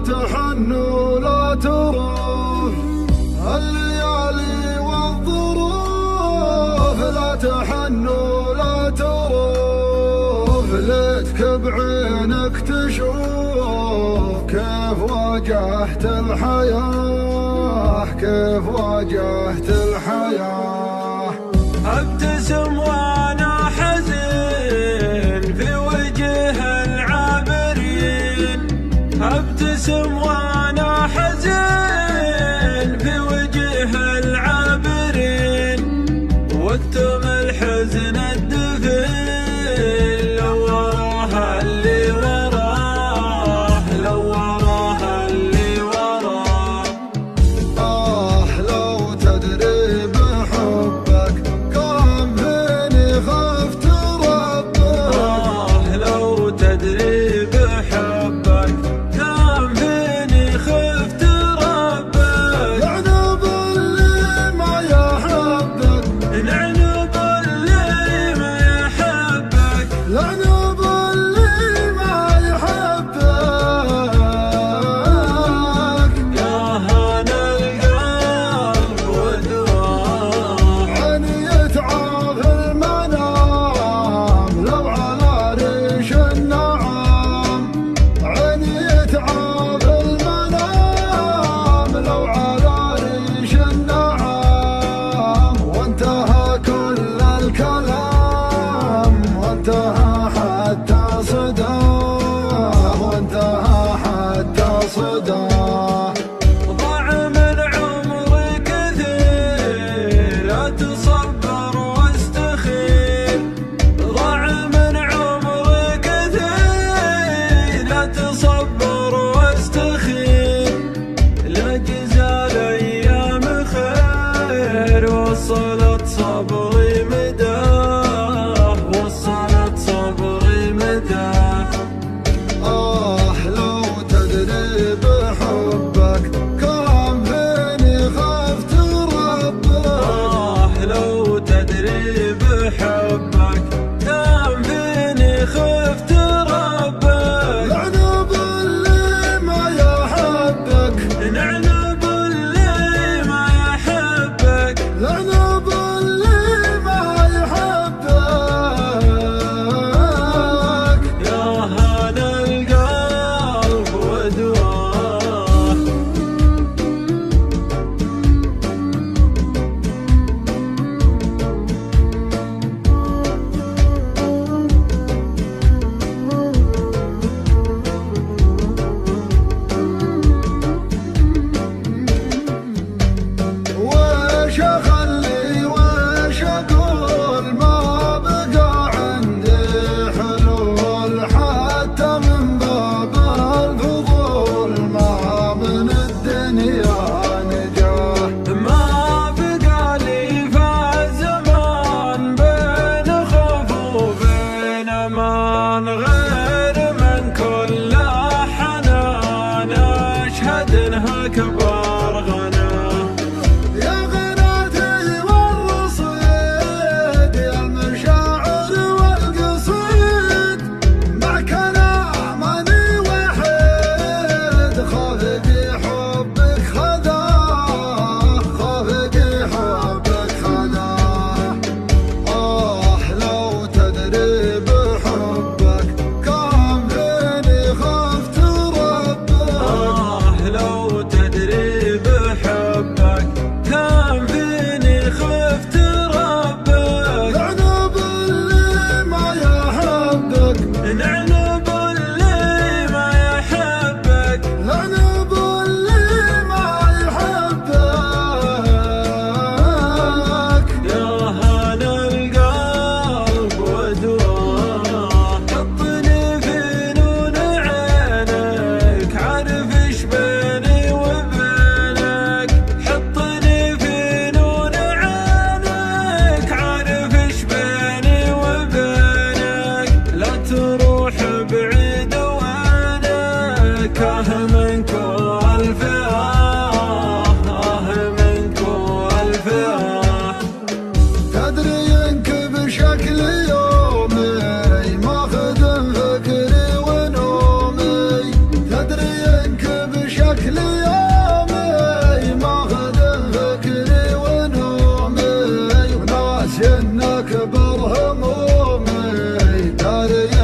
تحن ولا تروح الليالي والظروف، لا تحن ولا تروح ليتك بعينك تشوف كيف واجهت الحياة، كيف واجهت الحياة. ابتسم وانا حزين في وجه العابرين، ابتسم وانا حزين في وجه العابرين، واكتم الحزن الدفين لو وراها اللي وراه، لو وراها اللي وراه. لو تدري بحبك كم فيني خفت ربك، لو تدري بحبك كم فيني خفت ربك. لعنب اللي ما يحبك، لعنب اللي ما يحبك، لعنب اللي ما يحبك. يا هنا القلب ودواه، عيني يتعاف المنام لو على ريش النعام، عيني يتعاف المنام لو على ريش النعام. وانتهى كل الكلام، وانتهى حتى صداه، وانتهى حتى صداه. ضاع من عمري كثير لا تصبر واستخير، ضاع من عمري كثير لا تصبر واستخير، لا جزاء الايام خير وصلت صبري مداه، وصلت صبري مداه. لو تدري بحبك كم فيني خفت ربك، لو تدري بحبك كم فيني خفت ربك. لعنب اللي ما يحبك، لعنب اللي ما يحبك، لعنب اللي داري